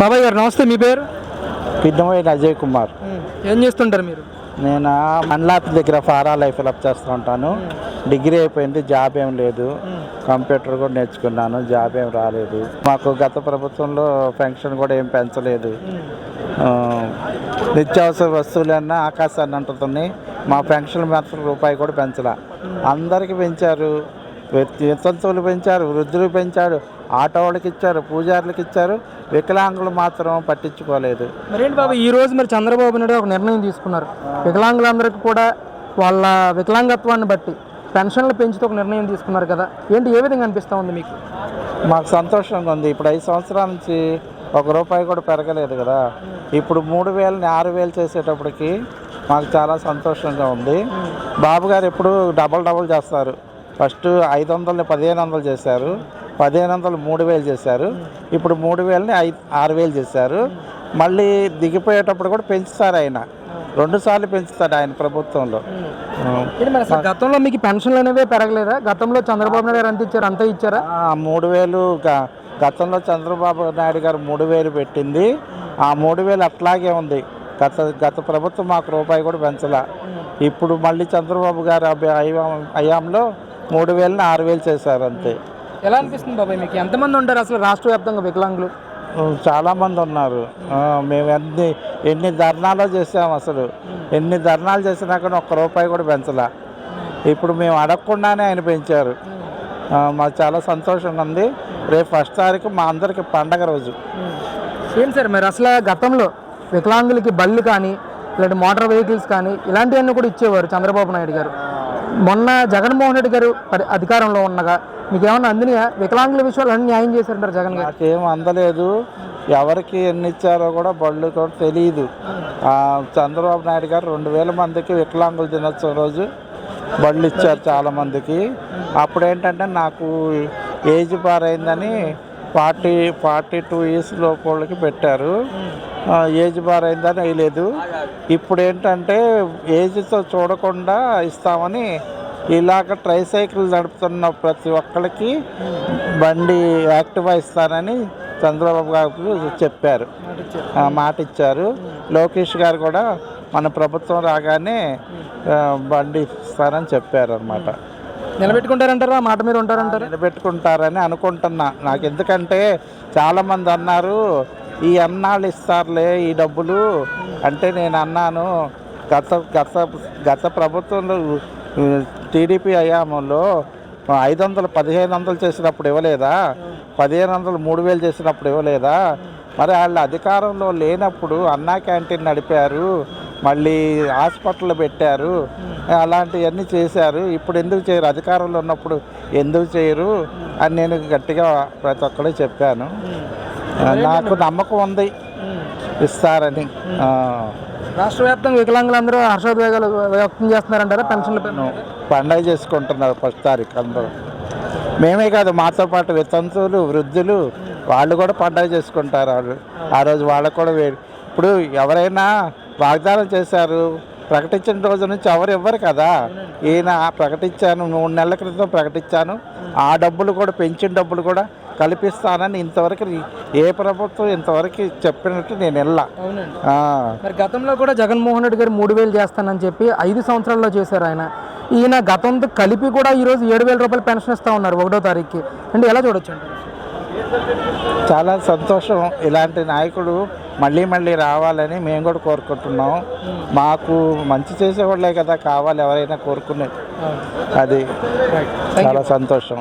బాబాయ్ గారు నమస్తే, మీ పేరు? పిన్నమైన అజయ్ కుమార్. ఏం చేస్తుంటారు మీరు? నేను మండలాపి దగ్గర ఫారాలు ఫిలప్ చేస్తూ ఉంటాను. డిగ్రీ అయిపోయింది, జాబ్ ఏం లేదు. కంప్యూటర్ కూడా నేర్చుకున్నాను, జాబ్ ఏం రాలేదు. మాకు గత ప్రభుత్వంలో పెన్షన్ కూడా ఏం పెంచలేదు. నిత్యావసర వస్తువులన్నా ఆకాశాన్ని అంటున్నాయి. మా పెన్షన్ మాత్రం రూపాయి కూడా పెంచలా. అందరికీ పెంచారు, వితంతువులు పెంచారు, వృద్ధులు పెంచారు, ఆటో వాళ్ళకి ఇచ్చారు, పూజారులకు ఇచ్చారు. వికలాంగులు మాత్రం పట్టించుకోలేదు. మరేంటి బాబు, ఈరోజు మరి చంద్రబాబు నాయుడు ఒక నిర్ణయం తీసుకున్నారు. వికలాంగులందరికీ కూడా వాళ్ళ వికలాంగత్వాన్ని బట్టి పెన్షన్లు పెంచుతూ ఒక నిర్ణయం తీసుకున్నారు కదా, ఏంటి, ఏ విధంగా అనిపిస్తూ ఉంది మీకు? మాకు సంతోషంగా ఉంది. ఇప్పుడు 5 సంవత్సరాల నుంచి ఒక రూపాయి కూడా పెరగలేదు కదా. ఇప్పుడు 3,000ని 6,000 చేసేటప్పటికి మాకు చాలా సంతోషంగా ఉంది. బాబు గారు ఎప్పుడు డబల్ చేస్తారు. ఫస్ట్ 500ని 1,500 చేశారు, 1,500 3,000 చేశారు. ఇప్పుడు 3,000ని 6,000 చేశారు. మళ్ళీ దిగిపోయేటప్పుడు కూడా పెంచుతారు. ఆయన 2 సార్లు పెంచుతాడు ఆయన ప్రభుత్వంలో. గతంలో మీకు పెన్షన్లు అనేవి పెరగలేదా? గతంలో చంద్రబాబు నాయుడు గారు ఎంత ఇచ్చారు, అంతా ఇచ్చారా? 3,000 గతంలో చంద్రబాబు నాయుడు గారు 3,000 పెట్టింది. ఆ 3,000 అట్లాగే ఉంది. గత ప్రభుత్వం మాకు రూపాయి కూడా పెంచలా. ఇప్పుడు మళ్ళీ చంద్రబాబు గారు హయాంలో 3,000ని 6,000 చేశారు అంతే. ఎలా అనిపిస్తుంది బాబాయ్ మీకు? ఎంతమంది ఉంటారు అసలు రాష్ట్ర వ్యాప్తంగా వికలాంగులు? చాలామంది ఉన్నారు. మేము ఎన్ని ధర్నాలు చేసాము. అసలు ఎన్ని ధర్నాలు చేసినా కానీ ఒక్క రూపాయి కూడా పెంచలా. ఇప్పుడు మేము అడగకుండానే ఆయన పెంచారు. మాకు చాలా సంతోషంగా ఉంది. రేపు 1వ తారీఖు మా అందరికి పండగ రోజు. ఏం సార్ మరి అసలు గతంలో వికలాంగులకి బళ్ళు కానీ ఇలాంటి మోటార్ వెహికల్స్ కానీ ఇలాంటివన్నీ కూడా ఇచ్చేవారు చంద్రబాబు నాయుడు గారు. మొన్న జగన్మోహన్ రెడ్డి గారు అధికారంలో ఉండగా మీకు ఏమన్నా అందినాయా? వికలాంగుల విషయాలు అన్ని న్యాయం చేశారంటారు జగన్ గారు. నాకేం అందలేదు. ఎవరికి ఎన్ని ఇచ్చారో కూడా బళ్ళు కూడా తెలియదు. చంద్రబాబు నాయుడు గారు 2,000 మందికి వికలాంగుల దినోత్సవం రోజు బళ్ళు ఇచ్చారు చాలామందికి. అప్పుడు ఏంటంటే నాకు ఏజ్ బార్ అయిందని 42 ఇయర్స్ లోపు వాళ్ళకి పెట్టారు. ఏజ్ బార్ అయిందని వేయలేదు. ఇప్పుడు ఏంటంటే ఏజ్తో చూడకుండా ఇస్తామని ఇలాగ ట్రైసైకిల్ నడుపుతున్న ప్రతి ఒక్కరికి బండి యాక్టివా ఇస్తానని చంద్రబాబు గారు చెప్పారు, మాట ఇచ్చారు. లోకేష్ గారు కూడా మన ప్రభుత్వం రాగానే బండి ఇస్తారని చెప్పారు అన్నమాట. నిలబెట్టుకుంటారంటారా? మాట మీద ఉంటారంటారా? నిలబెట్టుకుంటారని అనుకుంటున్నా. నాకు ఎందుకంటే చాలామంది అన్నారు ఈ అన్నాళ్ళు ఇస్తారులే ఈ డబ్బులు అంటే, నేను అన్నాను గత ప్రభుత్వంలో టీడీపీ హయాంలో 500 1,500 చేసినప్పుడు ఇవ్వలేదా? 1,500 3,000 చేసినప్పుడు ఇవ్వలేదా? మరి వాళ్ళు అధికారంలో లేనప్పుడు అన్నా క్యాంటీన్ నడిపారు, మళ్ళీ హాస్పిటల్ పెట్టారు, అలాంటివన్నీ చేశారు. ఇప్పుడు ఎందుకు చేయరు? అధికారంలో ఉన్నప్పుడు ఎందుకు చేయరు అని నేను గట్టిగా ప్రతి ఒక్కరు చెప్పాను. నాకు నమ్మకం ఉంది ఇస్తారని. రాష్ట్ర వ్యాప్తంగా వికలాంగులందరూ హర్షోద్వేగాలు వ్యక్తం చేస్తున్నారంటారా? పెన్షన్ల పండగ చేసుకుంటున్నారు 1వ తారీఖు అందరూ. మేమే కాదు, మాతో పాటు వితంతువులు, వృద్ధులు వాళ్ళు కూడా పండగ చేసుకుంటారు. వాళ్ళు ఆ రోజు వాళ్ళకు కూడా ఇప్పుడు ఎవరైనా వాగ్దానం చేశారు, ప్రకటించిన రోజు నుంచి ఎవరు ఇవ్వరు కదా. ఈయన ప్రకటించాను, 3 నెలల క్రితం ప్రకటించాను. ఆ డబ్బులు కూడా పెంచిన డబ్బులు కూడా కల్పిస్తానని ఇంతవరకు ఏ ప్రభుత్వం ఇంతవరకు చెప్పినట్టు నేను వెళ్ళా. మరి గతంలో కూడా జగన్మోహన్ రెడ్డి గారు 3,000 చేస్తానని చెప్పి 5 సంవత్సరాల్లో చేశారు ఆయన. ఈయన గతంతో కలిపి కూడా ఈరోజు 7,000 రూపాయలు పెన్షన్ ఇస్తూ ఉన్నారు 1వ తారీఖుకి. అంటే ఎలా చూడొచ్చు అంటారు? చాలా సంతోషం. ఇలాంటి నాయకుడు మళ్ళీ రావాలని మేము కూడా కోరుకుంటున్నాం. మాకు మంచి చేసేవాళ్ళే కదా కావాలి ఎవరైనా కోరుకునేది. అది చాలా సంతోషం.